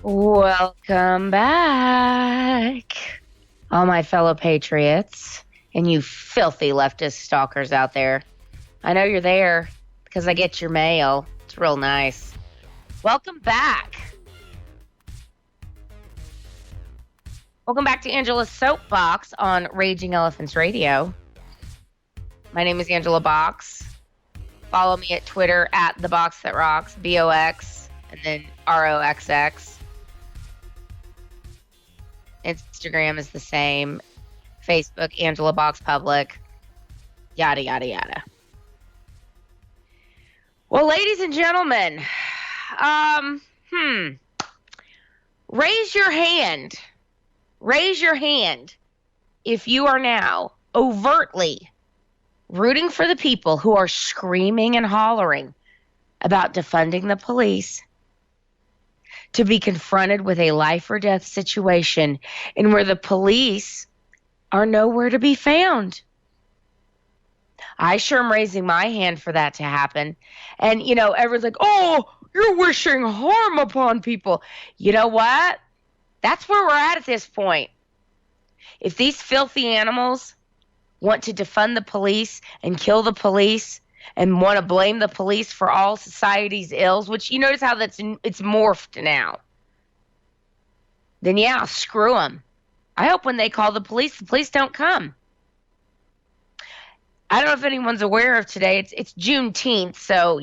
Welcome back, all my fellow patriots and you filthy leftist stalkers out there. I know you're there because I get your mail. It's real nice. Welcome back. Welcome back to Angela's Soapbox on Raging Elephants Radio. My name is Angela Box. Follow me at Twitter at The Box That Rocks, BOX, and then ROXX. Instagram is the same. Facebook, Angela Box Public. Yada, yada, yada. Well, ladies and gentlemen, raise your hand. Raise your hand if you are now overtly rooting for the people who are screaming and hollering about defunding the police to be confronted with a life or death situation and where the police are nowhere to be found. I sure am raising my hand for that to happen. And, everyone's like, oh, you're wishing harm upon people. You know what? That's where we're at this point. If these filthy animals want to defund the police and kill the police and want to blame the police for all society's ills, which you notice how it's morphed now, then yeah, screw them. I hope when they call the police don't come. I don't know if anyone's aware of today. It's Juneteenth, so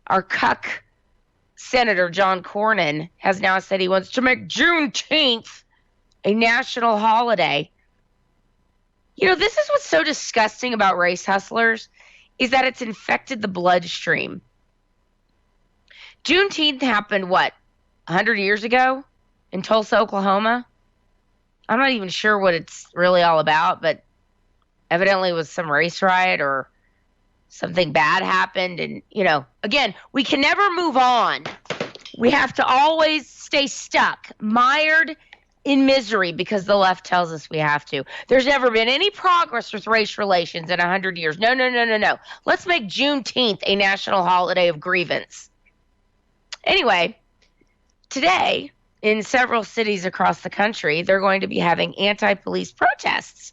our cuck Senator John Cornyn has now said he wants to make Juneteenth a national holiday. This is what's so disgusting about race hustlers, is that it's infected the bloodstream. Juneteenth happened, 100 years ago in Tulsa, Oklahoma? I'm not even sure what it's really all about, but evidently it was some race riot or something bad happened. And, again, we can never move on. We have to always stay stuck, mired in misery because the left tells us we have to. There's never been any progress with race relations in 100 years. No. Let's make Juneteenth a national holiday of grievance. Anyway, today, in several cities across the country, they're going to be having anti-police protests.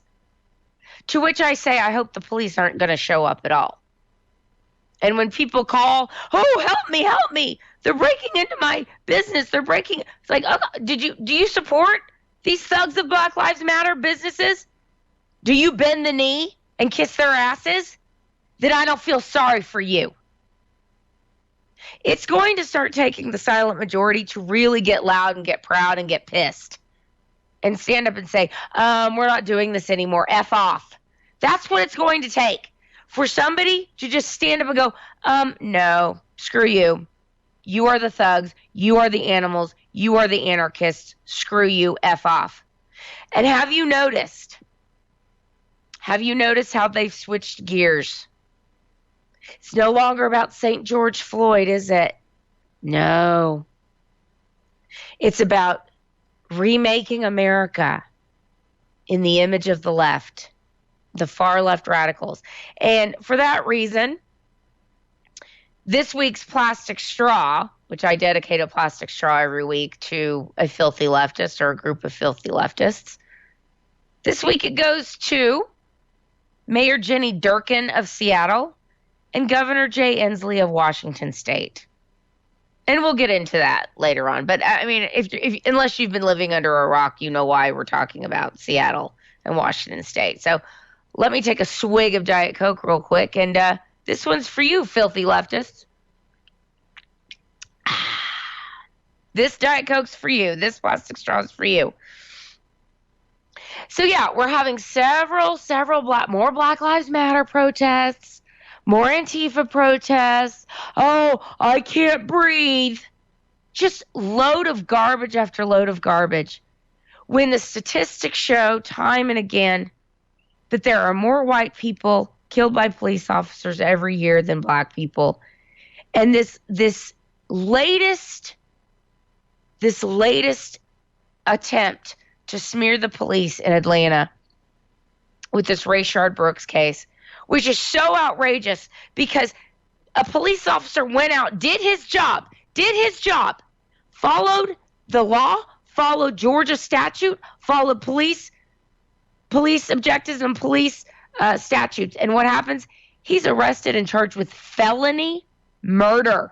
To which I say, I hope the police aren't going to show up at all. And when people call, oh, help me. They're breaking into my business. It's like, oh, do you support these thugs of Black Lives Matter businesses? Do you bend the knee and kiss their asses? Then I don't feel sorry for you. It's going to start taking the silent majority to really get loud and get proud and get pissed and stand up and say, we're not doing this anymore. F off. That's what it's going to take for somebody to just stand up and go, no, screw you. You are the thugs. You are the animals. You are the anarchists. Screw you. F off. And have you noticed how they've switched gears? It's no longer about St. George Floyd, is it? No. It's about remaking America in the image of the left, the far left radicals. And for that reason, this week's plastic straw, which I dedicate a plastic straw every week to a filthy leftist or a group of filthy leftists, this week it goes to Mayor Jenny Durkin of Seattle and Governor Jay Inslee of Washington State. And we'll get into that later on. But I mean, if unless you've been living under a rock, you know why we're talking about Seattle and Washington State. So let me take a swig of Diet Coke real quick. And this one's for you, filthy leftists. This Diet Coke's for you. This plastic straw's for you. So yeah, we're having several more Black Lives Matter protests. More Antifa protests. Oh, I can't breathe. Just load of garbage after load of garbage. When the statistics show time and again that there are more white people killed by police officers every year than black people. And this latest attempt to smear the police in Atlanta with this Rayshard Brooks case, which is so outrageous because a police officer went out, did his job, followed the law, followed Georgia statute, followed police objectives and police statutes. And what happens? He's arrested and charged with felony murder.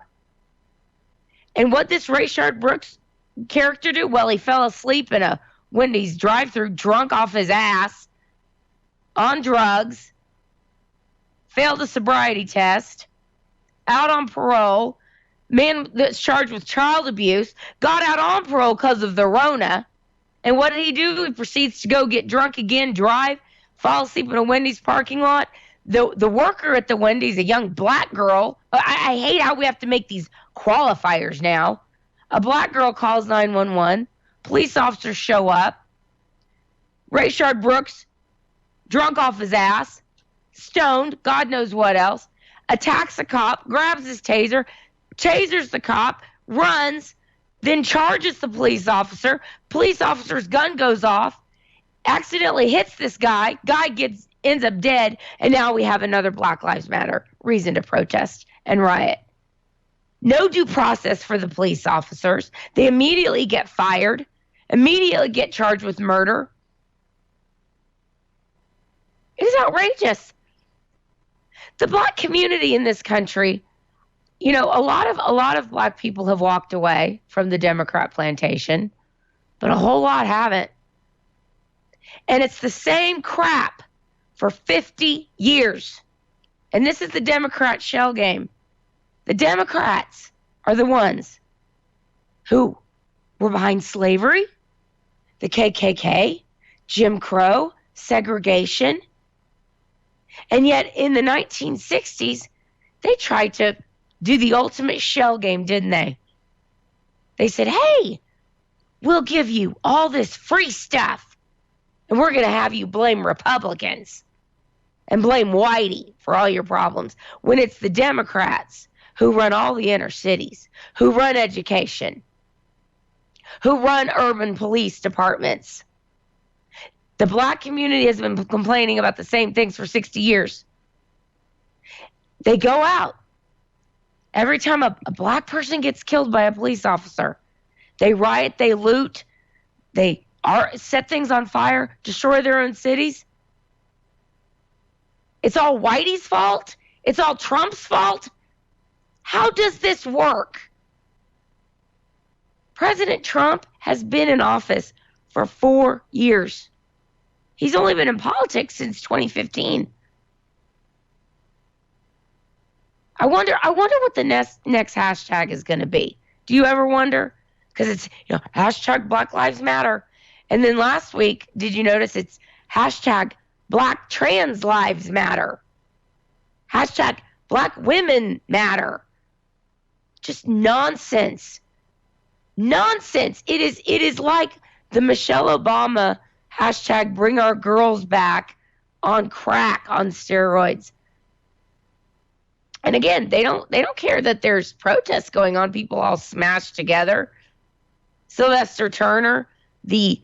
And what this Rayshard Brooks character do? Well, he fell asleep in a Wendy's drive-thru, drunk off his ass, on drugs, failed a sobriety test, out on parole, man that's charged with child abuse, got out on parole because of the Rona. And what did he do? He proceeds to go get drunk again, drive, fall asleep in a Wendy's parking lot. The worker at the Wendy's, a young black girl, I hate how we have to make these qualifiers now. A black girl calls 911. Police officers show up. Rayshard Brooks, drunk off his ass, stoned, God knows what else, attacks a cop, grabs his taser, tasers the cop, runs, then charges the police officer. Police officer's gun goes off, accidentally hits this guy. Guy ends up dead, and now we have another Black Lives Matter reason to protest and riot. No due process for the police officers. They immediately get fired, immediately get charged with murder. It is outrageous. The black community in this country, you know, a lot of black people have walked away from the Democrat plantation, but a whole lot haven't. And it's the same crap for 50 years. And this is the Democrat shell game. The Democrats are the ones who were behind slavery, the KKK, Jim Crow, segregation. And yet in the 1960s, they tried to do the ultimate shell game, didn't they? They said, hey, we'll give you all this free stuff, and we're going to have you blame Republicans and blame Whitey for all your problems, when it's the Democrats who run all the inner cities, who run education, who run urban police departments. The black community has been complaining about the same things for 60 years. They go out. Every time a black person gets killed by a police officer, they riot, they loot, they set things on fire, destroy their own cities. It's all Whitey's fault? It's all Trump's fault? How does this work? President Trump has been in office for 4 years. He's only been in politics since 2015. I wonder what the next hashtag is going to be. Do you ever wonder? Because it's, you know, hashtag Black Lives Matter. And then last week, did you notice it's hashtag Black Trans Lives Matter? Hashtag Black Women Matter. Just nonsense. Nonsense. It is like the Michelle Obama hashtag Bring Our Girls Back on crack on steroids. And again, they don't care that there's protests going on, people all smashed together. Sylvester Turner, the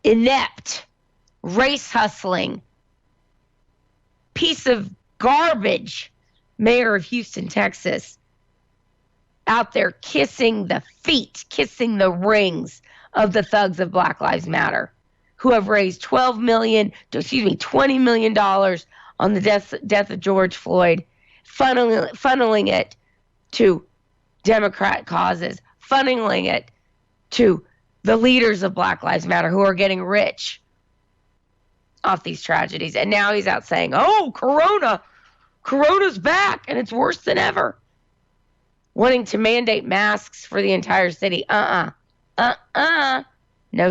inept, race hustling, piece of garbage mayor of Houston, Texas, out there kissing the feet, kissing the rings of the thugs of Black Lives Matter, who have raised $20 million on the death of George Floyd, funneling it to Democrat causes, funneling it to the leaders of Black Lives Matter who are getting rich off these tragedies. And now he's out saying, oh, Corona's back, and it's worse than ever. Wanting to mandate masks for the entire city. No,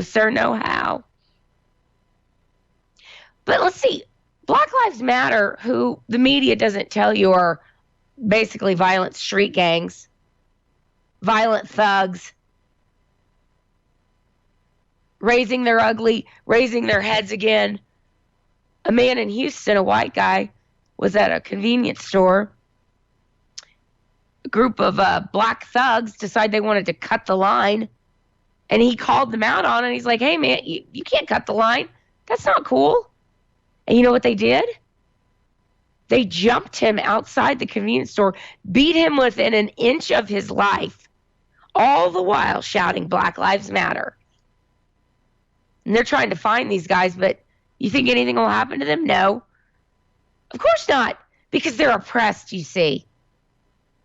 sir, no how. But let's see. Black Lives Matter, who the media doesn't tell you are basically violent street gangs, violent thugs, raising their heads again. A man in Houston, a white guy, was at a convenience store. A group of black thugs decided they wanted to cut the line, and he called them out on it. He's like, hey, man, you can't cut the line. That's not cool. And you know what they did? They jumped him outside the convenience store, beat him within an inch of his life all the while shouting Black Lives Matter. And they're trying to find these guys, but you think anything will happen to them? No. Of course not, because they're oppressed, you see.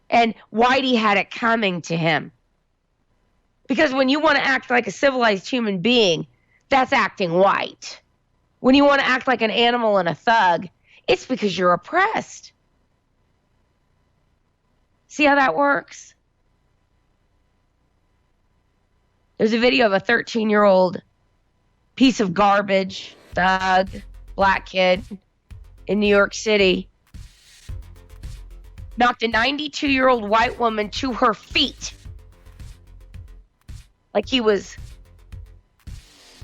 And Whitey had it coming to him. Because when you want to act like a civilized human being, that's acting white. When you want to act like an animal and a thug, it's because you're oppressed. See how that works? There's a video of a 13-year-old piece of garbage, thug, black kid in New York City knocked a 92-year-old white woman to her feet. Like he was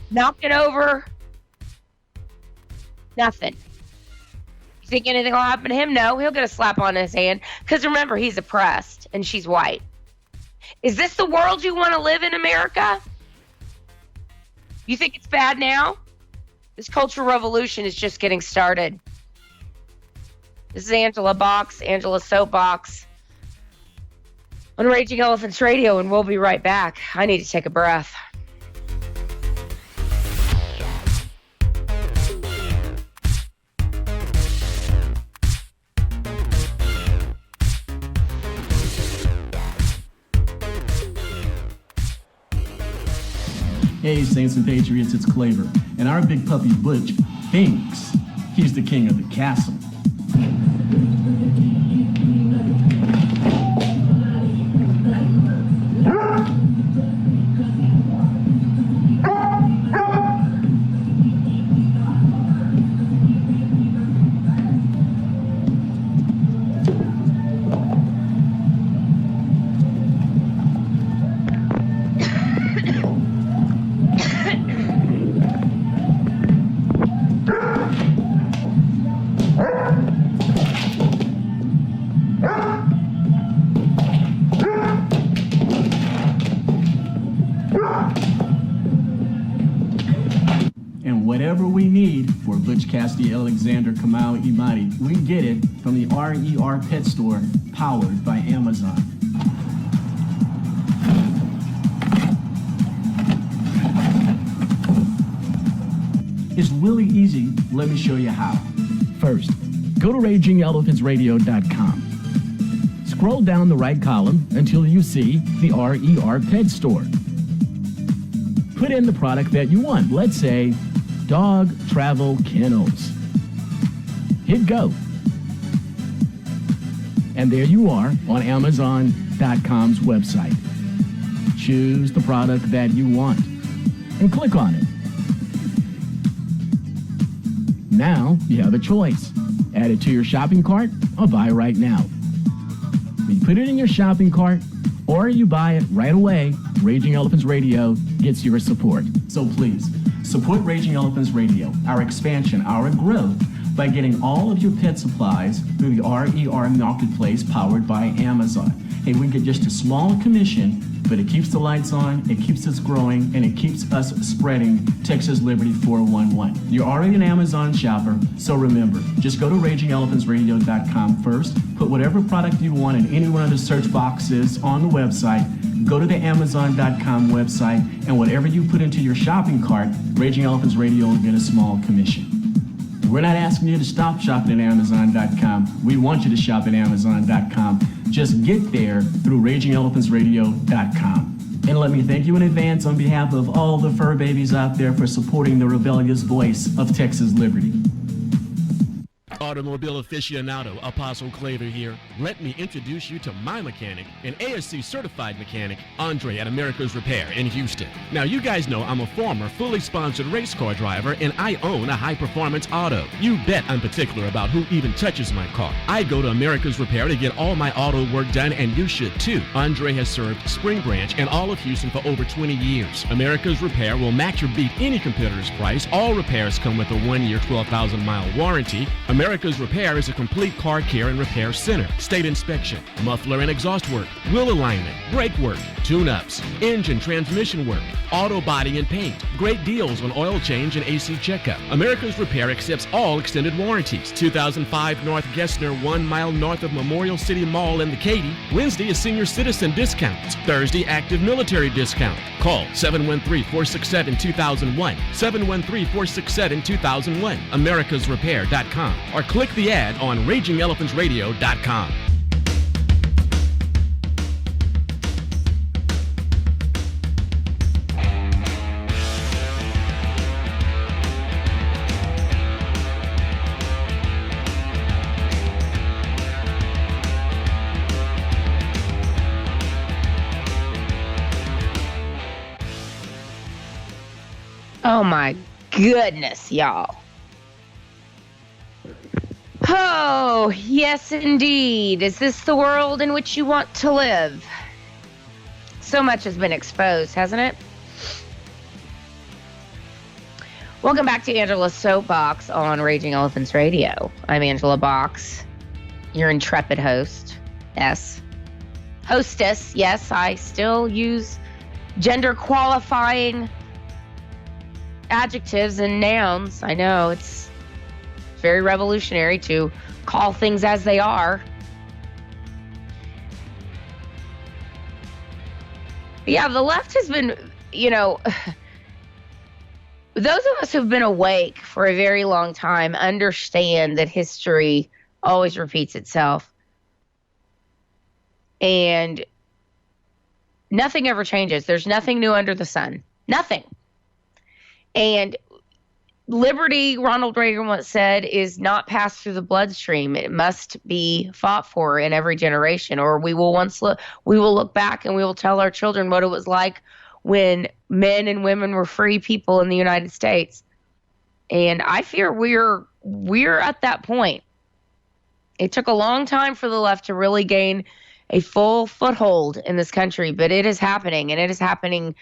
knocking over nothing. You think anything will happen to him? No, he'll get a slap on his hand. Because remember, he's oppressed and she's white. Is this the world you want to live in, America? You think it's bad now? This cultural revolution is just getting started. This is Angela Soapbox on Raging Elephants Radio, and we'll be right back. I need to take a breath. Hey, Saints and Patriots, it's Claver, and our big puppy Butch thinks he's the king of the castle. Whatever we need for Butch Cassidy Alexander Kamau Imani, we get it from the RER Pet Store, powered by Amazon. It's really easy. Let me show you how. First, go to RagingElePhantsRadio.com. Scroll down the right column until you see the RER Pet Store. Put in the product that you want. Let's say dog travel kennels. Hit go. And there you are on Amazon.com's website. Choose the product that you want and click on it. Now you have a choice. Add it to your shopping cart or buy right now. You put it in your shopping cart or you buy it right away, Raging Elephants Radio gets your support. So please, support Raging Elephants Radio, our expansion, our growth, by getting all of your pet supplies through the RER Marketplace powered by Amazon. Hey, we get just a small commission, but it keeps the lights on, it keeps us growing, and it keeps us spreading Texas Liberty 411. You're already an Amazon shopper, so remember, just go to RagingElePhantsRadio.com first, put whatever product you want in any one of the search boxes on the website, go to the Amazon.com website, and whatever you put into your shopping cart, Raging Elephants Radio will get a small commission. We're not asking you to stop shopping at Amazon.com. We want you to shop at Amazon.com. Just get there through RagingElePhantsRadio.com. And let me thank you in advance on behalf of all the fur babies out there for supporting the rebellious voice of Texas Liberty. Automobile aficionado, Apostle Claver here. Let me introduce you to my mechanic, an ASC certified mechanic, Andre at America's Repair in Houston. Now, you guys know I'm a former fully sponsored race car driver and I own a high performance auto. You bet I'm particular about who even touches my car. I go to America's Repair to get all my auto work done, and you should too. Andre has served Spring Branch and all of Houston for over 20 years. America's Repair will match or beat any competitor's price. All repairs come with a 1-year, 12,000-mile warranty. America's America's Repair is a complete car care and repair center. State inspection, muffler and exhaust work, wheel alignment, brake work, tune-ups, engine transmission work, auto body and paint. Great deals on oil change and AC checkup. America's Repair accepts all extended warranties. 2005 North Gessner, 1 mile north of Memorial City Mall in the Katy. Wednesday is senior citizen discounts. Thursday, active military discount. Call 713-467-2001, 713-467-2001, americasrepair.com, or click the ad on RagingElephantsRadio.com. Oh my goodness, y'all. Oh, yes indeed. Is this the world in which you want to live? So much has been exposed, hasn't it? Welcome back to Angela's Soapbox on Raging Elephants Radio. I'm Angela Box, your intrepid host. Yes. Hostess. Yes, I still use gender qualifying adjectives and nouns. I know it's very revolutionary to call things as they are. Yeah, the left has been, those of us who've been awake for a very long time understand that history always repeats itself. And nothing ever changes. There's nothing new under the sun. Nothing. And liberty, Ronald Reagan once said, is not passed through the bloodstream. It must be fought for in every generation, or we will look back and we will tell our children what it was like when men and women were free people in the United States. And I fear we're at that point. It took a long time for the left to really gain a full foothold in this country, but it is happening, and it is happening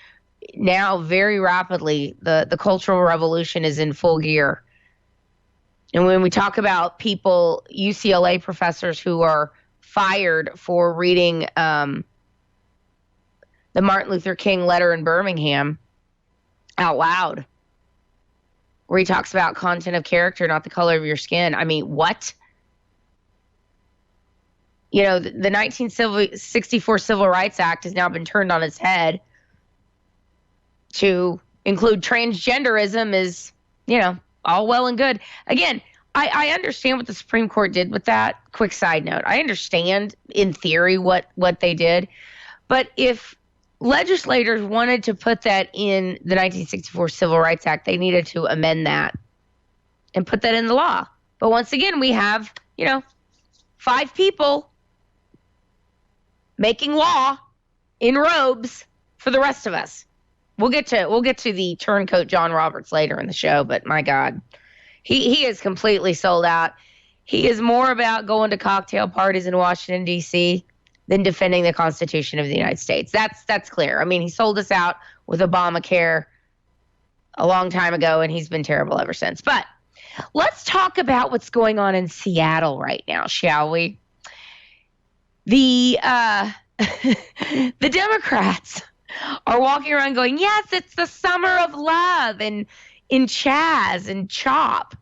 now very rapidly. The Cultural Revolution is in full gear. And when we talk about people, UCLA professors who are fired for reading the Martin Luther King letter in Birmingham out loud, where he talks about content of character, not the color of your skin. I mean, what? The 1964 Civil Rights Act has now been turned on its head to include transgenderism is, all well and good. Again, I understand what the Supreme Court did with that. Quick side note. I understand in theory what they did. But if legislators wanted to put that in the 1964 Civil Rights Act, they needed to amend that and put that in the law. But once again, we have, 5 people making law in robes for the rest of us. We'll get to the turncoat John Roberts later in the show, but my God, he is completely sold out. He is more about going to cocktail parties in Washington, D.C. than defending the Constitution of the United States. That's clear. I mean, he sold us out with Obamacare a long time ago, and he's been terrible ever since. But let's talk about what's going on in Seattle right now, shall we? The Democrats are walking around going, yes, it's the summer of love, and in Chaz and Chop,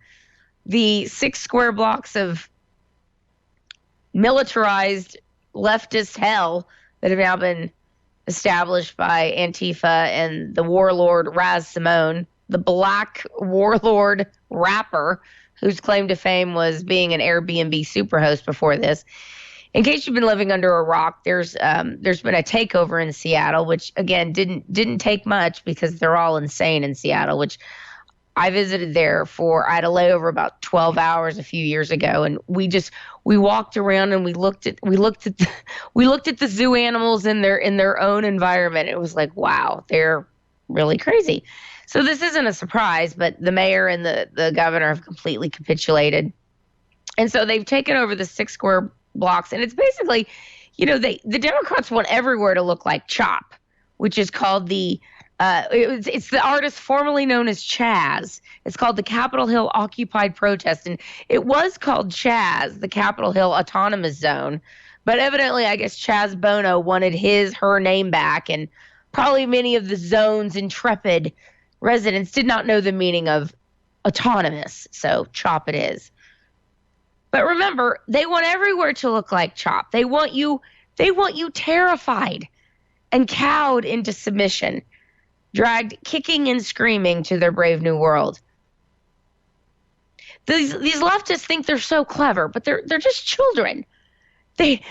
the 6 square blocks of militarized leftist hell that have now been established by Antifa and the warlord Raz Simone, the black warlord rapper whose claim to fame was being an Airbnb superhost before this. In case you've been living under a rock, there's been a takeover in Seattle, which again didn't take much because they're all insane in Seattle. Which I visited there I had a layover about 12 hours a few years ago, and we walked around and we looked at the zoo animals in their own environment. It was like, wow, they're really crazy. So this isn't a surprise, but the mayor and the governor have completely capitulated, and so they've taken over the 6 square blocks, and it's basically, the Democrats want everywhere to look like CHOP, which is called the It's the artist formerly known as Chaz. It's called the Capitol Hill Occupied Protest, and it was called Chaz, the Capitol Hill Autonomous Zone. But evidently, I guess Chaz Bono wanted her name back, and probably many of the zone's intrepid residents did not know the meaning of autonomous, so CHOP it is. But remember, they want everywhere to look like CHOP. They want you terrified and cowed into submission, dragged kicking and screaming to their brave new world. These leftists think they're so clever, but they're just children. They've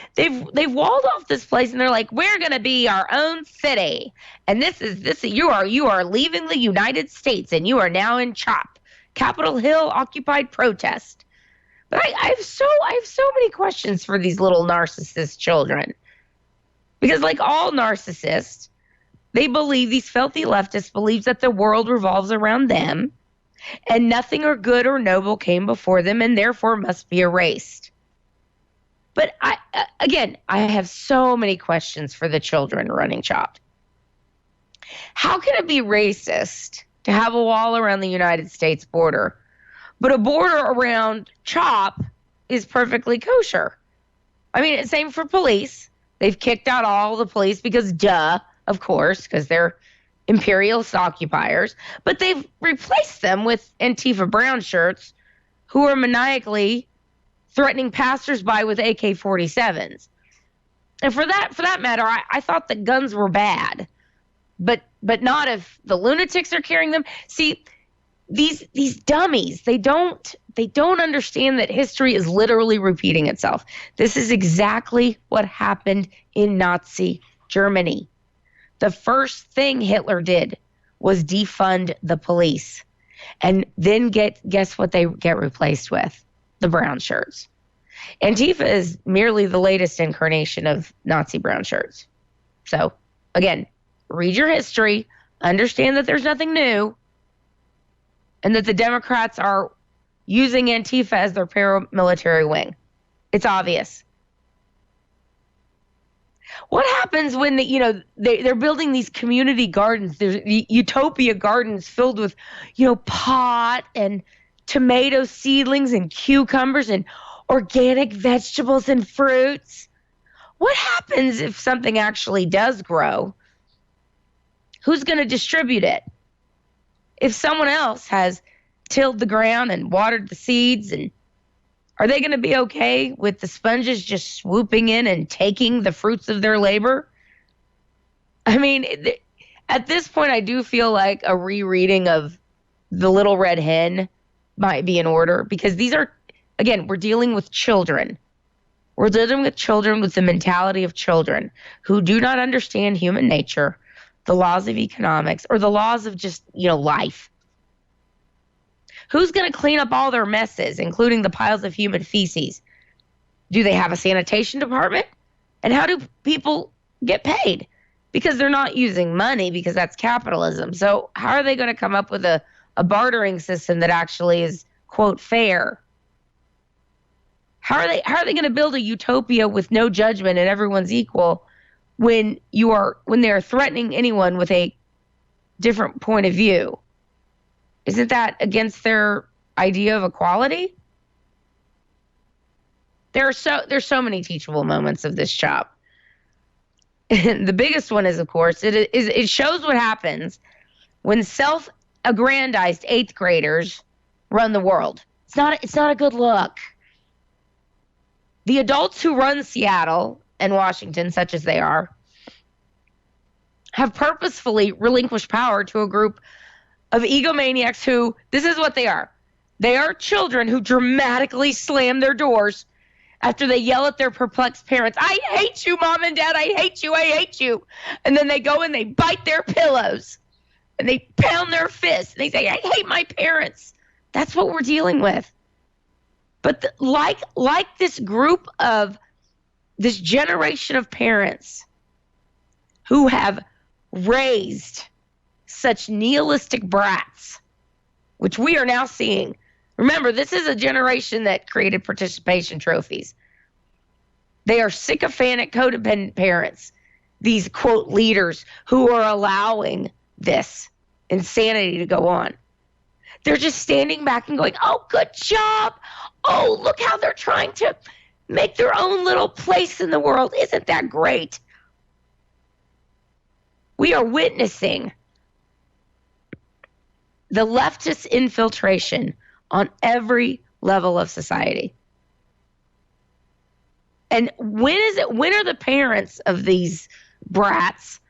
walled off this place, and they're like, we're going to be our own city, and you are leaving the United States, and you are now in CHOP, Capitol Hill Occupied Protest. But I have so many questions for these little narcissist children, because like all narcissists, these filthy leftists believe that the world revolves around them, and nothing or good or noble came before them, and therefore must be erased. But I have so many questions for the children running CHOP. How can it be racist to have a wall around the United States border, but a border around CHOP is perfectly kosher? I mean, same for police. They've kicked out all the police because, of course, because they're imperialist occupiers. But they've replaced them with Antifa brown shirts who are maniacally threatening passersby with AK-47s. And for that matter, I thought that guns were bad, but not if the lunatics are carrying them. See, these dummies, they don't understand that history is literally repeating itself. This is exactly what happened in Nazi Germany. The first thing Hitler did was defund the police, and then guess what they get replaced with? The brown shirts. Antifa is merely the latest incarnation of Nazi brown shirts. So, again, read your history, understand that there's nothing new, and that the Democrats are using Antifa as their paramilitary wing. It's obvious. What happens when they're building these community gardens? There's utopia gardens filled with, pot and tomato seedlings and cucumbers and organic vegetables and fruits. What happens if something actually does grow? Who's going to distribute it? If someone else has tilled the ground and watered the seeds, and are they going to be okay with the sponges just swooping in and taking the fruits of their labor? I mean, at this point, I do feel like a rereading of The Little Red Hen might be in order, because these are, again, we're dealing with children. We're dealing with children with the mentality of children who do not understand human nature, the laws of economics, or the laws of just, life. Who's going to clean up all their messes, including the piles of human feces? Do they have a sanitation department? And how do people get paid? Because they're not using money, because that's capitalism. So how are they going to come up with a bartering system that actually is, quote, fair? How are they going to build a utopia with no judgment and everyone's equal when they're threatening anyone with a different point of view? Isn't that against their idea of equality? There's so many teachable moments of this job. And the biggest one is, of course, it shows what happens when self-aggrandized 8th graders run the world. It's not a good look. The adults who run Seattle and Washington, such as they are, have purposefully relinquished power to a group of egomaniacs who, this is what they are. They are children who dramatically slam their doors after they yell at their perplexed parents, "I hate you, Mom and Dad, I hate you, I hate you." And then they go and they bite their pillows and they pound their fists. And they say, "I hate my parents." That's what we're dealing with. But like this group of, this generation of parents who have raised such nihilistic brats, which we are now seeing. Remember, this is a generation that created participation trophies. They are sycophantic, codependent parents, these, quote, leaders who are allowing this insanity to go on. They're just standing back and going, oh, good job. Oh, look how they're trying to make their own little place in the world. Isn't that great? We are witnessing the leftist infiltration on every level of society. And when are the parents of these brats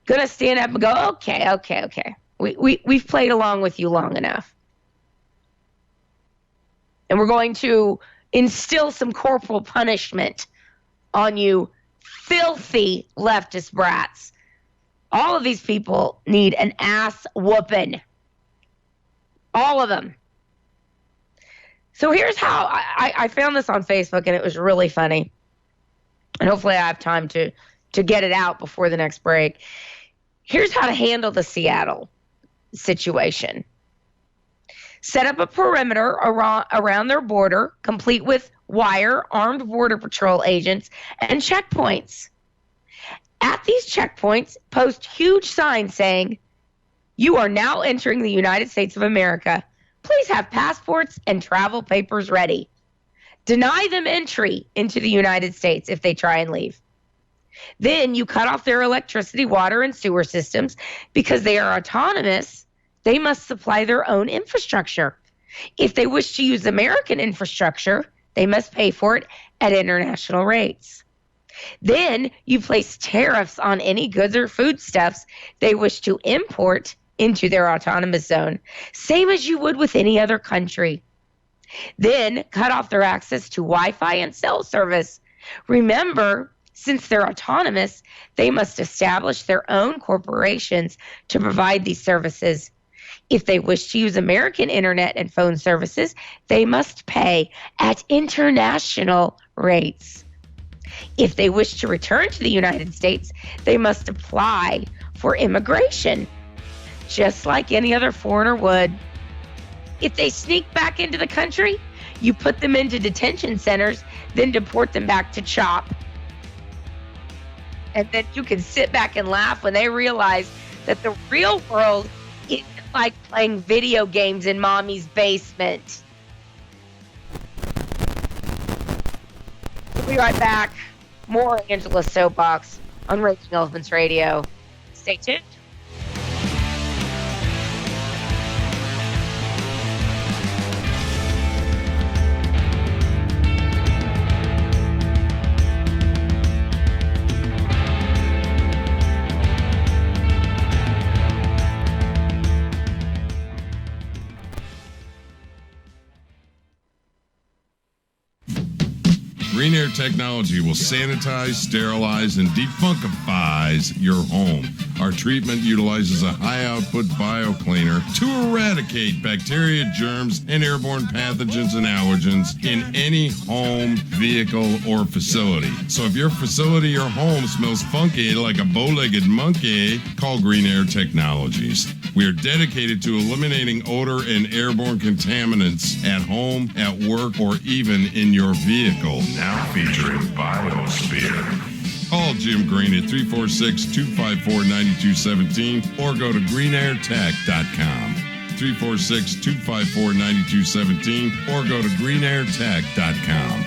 going to stand up and go, okay. We've played along with you long enough. And we're going to instill some corporal punishment on you filthy leftist brats. All of these people need an ass whooping. All of them. So here's how I found this on Facebook, and it was really funny. And hopefully I have time to get it out before the next break. Here's how to handle the Seattle situation. Set up a perimeter around their border, complete with wire, armed border patrol agents, and checkpoints. At these checkpoints, post huge signs saying, "You are now entering the United States of America. Please have passports and travel papers ready." Deny them entry into the United States if they try and leave. Then you cut off their electricity, water, and sewer systems. Because they are autonomous, they must supply their own infrastructure. If they wish to use American infrastructure, they must pay for it at international rates. Then you place tariffs on any goods or foodstuffs they wish to import into their autonomous zone, same as you would with any other country. Then cut off their access to Wi-Fi and cell service. Remember, since they're autonomous, they must establish their own corporations to provide these services. If they wish to use American internet and phone services, they must pay at international rates. If they wish to return to the United States, they must apply for immigration, just like any other foreigner would. If they sneak back into the country, you put them into detention centers, then deport them back to CHOP. And then you can sit back and laugh when they realize that the real world isn't like playing video games in mommy's basement. We'll be right back. More Angela's Soapbox on Raging Elephants Radio. Stay tuned. Green Air Technology will sanitize, sterilize, and defunkifies your home. Our treatment utilizes a high-output biocleaner to eradicate bacteria, germs, and airborne pathogens and allergens in any home, vehicle, or facility. So if your facility or home smells funky like a bow-legged monkey, call Green Air Technologies. We are dedicated to eliminating odor and airborne contaminants at home, at work, or even in your vehicle. Now featuring Biosphere. Call Jim Green at 346-254-9217 or go to greenairtech.com. 346-254-9217 or go to greenairtech.com.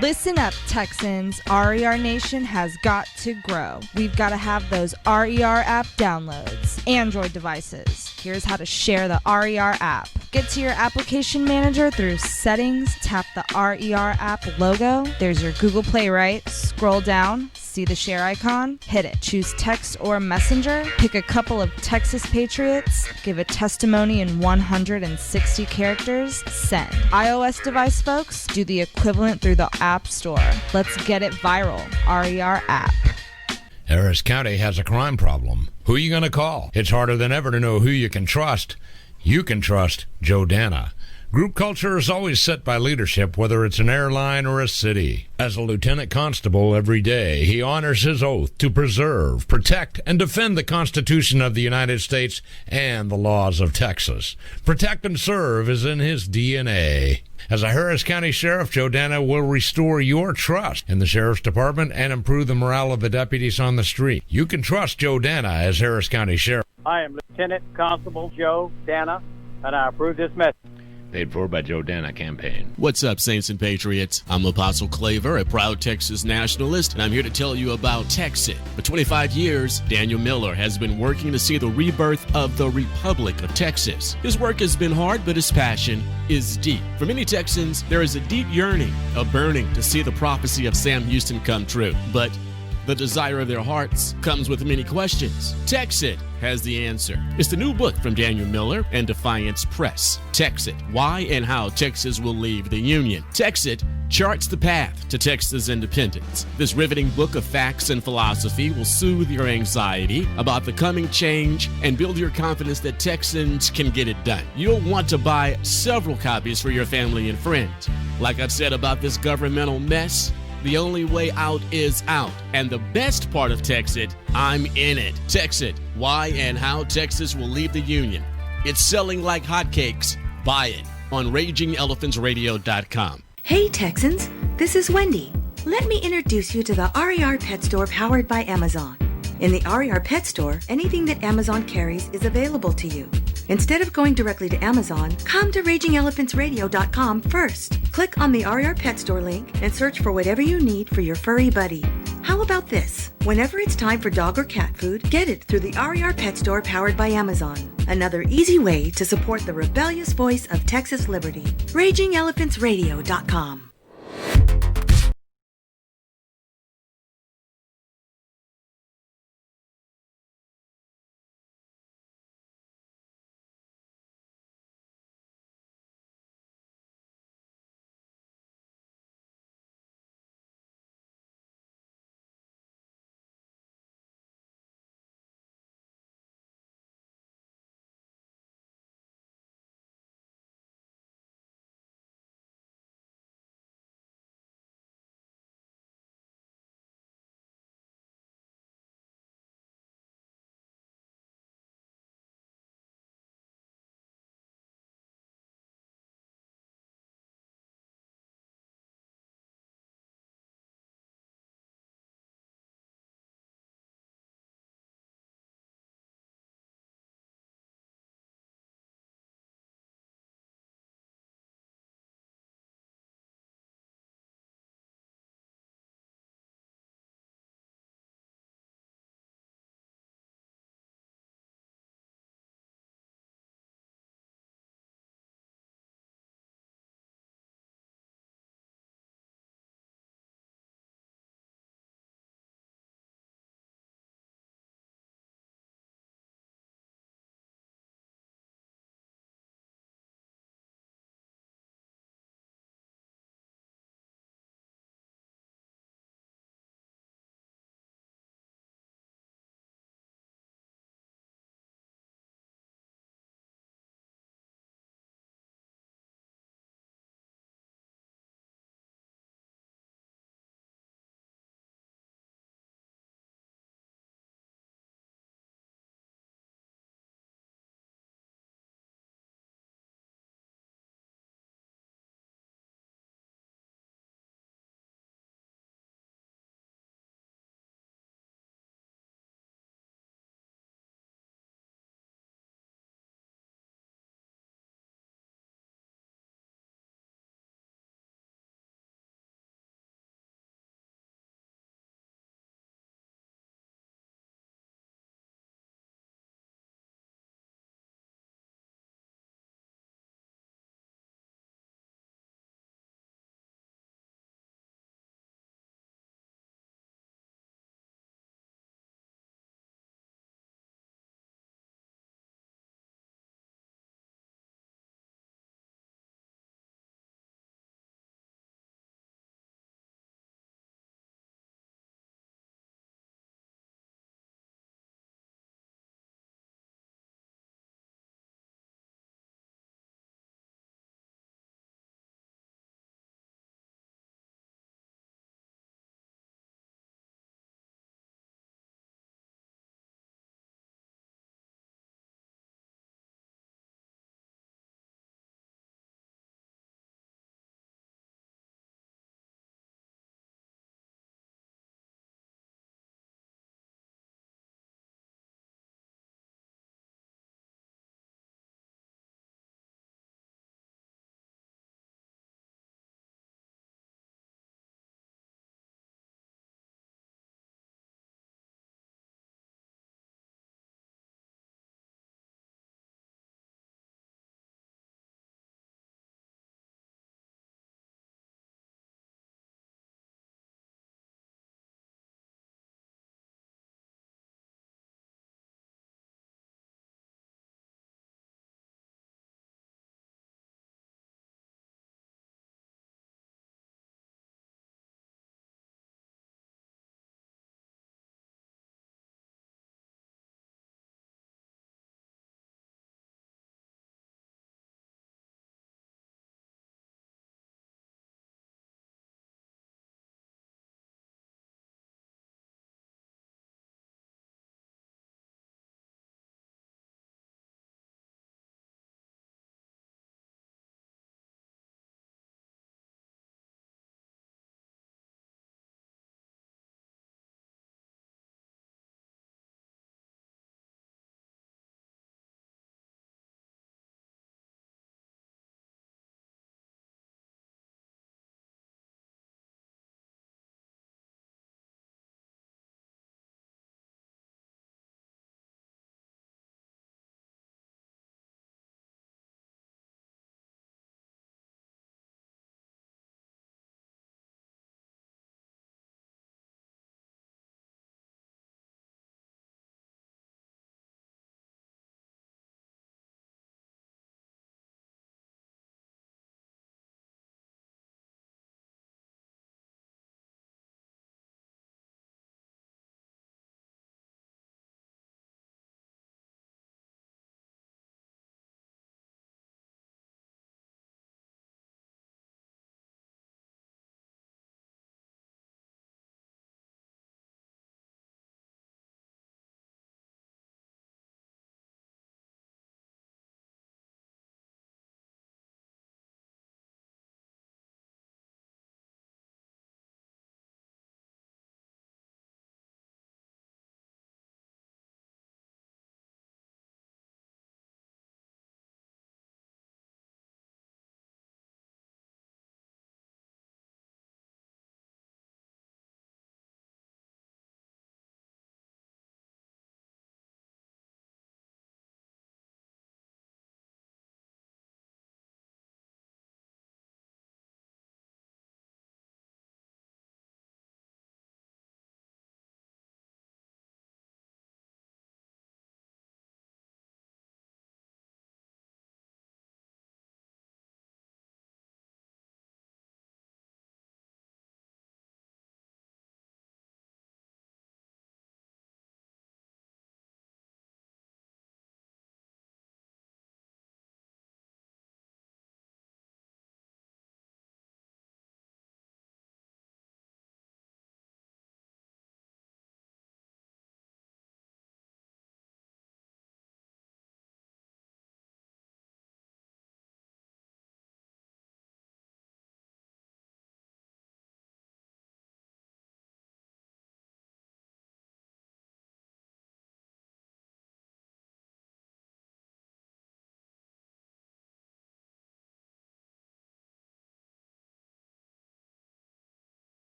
Listen up, Texans. RER Nation has got to grow. We've got to have those RER app downloads. Android devices. Here's how to share the RER app. Get to your application manager through settings, tap the RER app logo. There's your Google Play, right? Scroll down, see the share icon, hit it. Choose text or messenger. Pick a couple of Texas Patriots. Give a testimony in 160 characters. Send. iOS device folks, do the equivalent through the App Store. Let's get it viral. RER app. Harris County has a crime problem. Who are you going to call? It's harder than ever to know who you can trust. You can trust Joe Dana. Group culture is always set by leadership, whether it's an airline or a city. As a lieutenant constable every day, he honors his oath to preserve, protect, and defend the Constitution of the United States and the laws of Texas. Protect and serve is in his DNA. As a Harris County Sheriff, Joe Dana will restore your trust in the Sheriff's Department and improve the morale of the deputies on the street. You can trust Joe Dana as Harris County Sheriff. I am Lieutenant Constable Joe Dana, and I approve this message. Paid for by Joe Dana campaign. What's up, Saints and Patriots? I'm Apostle Claver, a proud Texas nationalist, and I'm here to tell you about Texit. For 25 years, Daniel Miller has been working to see the rebirth of the Republic of Texas. His work has been hard, but his passion is deep. For many Texans, there is a deep yearning, a burning to see the prophecy of Sam Houston come true. But the desire of their hearts comes with many questions. Texit has the answer. It's the new book from Daniel Miller and Defiance Press. Texit, Why and How Texas Will Leave the Union. Texit charts the path to Texas independence. This riveting book of facts and philosophy will soothe your anxiety about the coming change and build your confidence that Texans can get it done. You'll want to buy several copies for your family and friends. Like I've said about this governmental mess, the only way out is out. And the best part of Texit, I'm in it. Texit, Why and How Texas Will Leave the Union. It's selling like hotcakes. Buy it on RagingElePhantsRadio.com. Hey Texans, this is Wendy. Let me introduce you to the RER Pet Store powered by Amazon. In the RER Pet Store, anything that Amazon carries is available to you. Instead of going directly to Amazon, come to RagingElePhantsRadio.com first. Click on the RER Pet Store link and search for whatever you need for your furry buddy. How about this? Whenever it's time for dog or cat food, get it through the RER Pet Store powered by Amazon. Another easy way to support the rebellious voice of Texas liberty. RagingElePhantsRadio.com.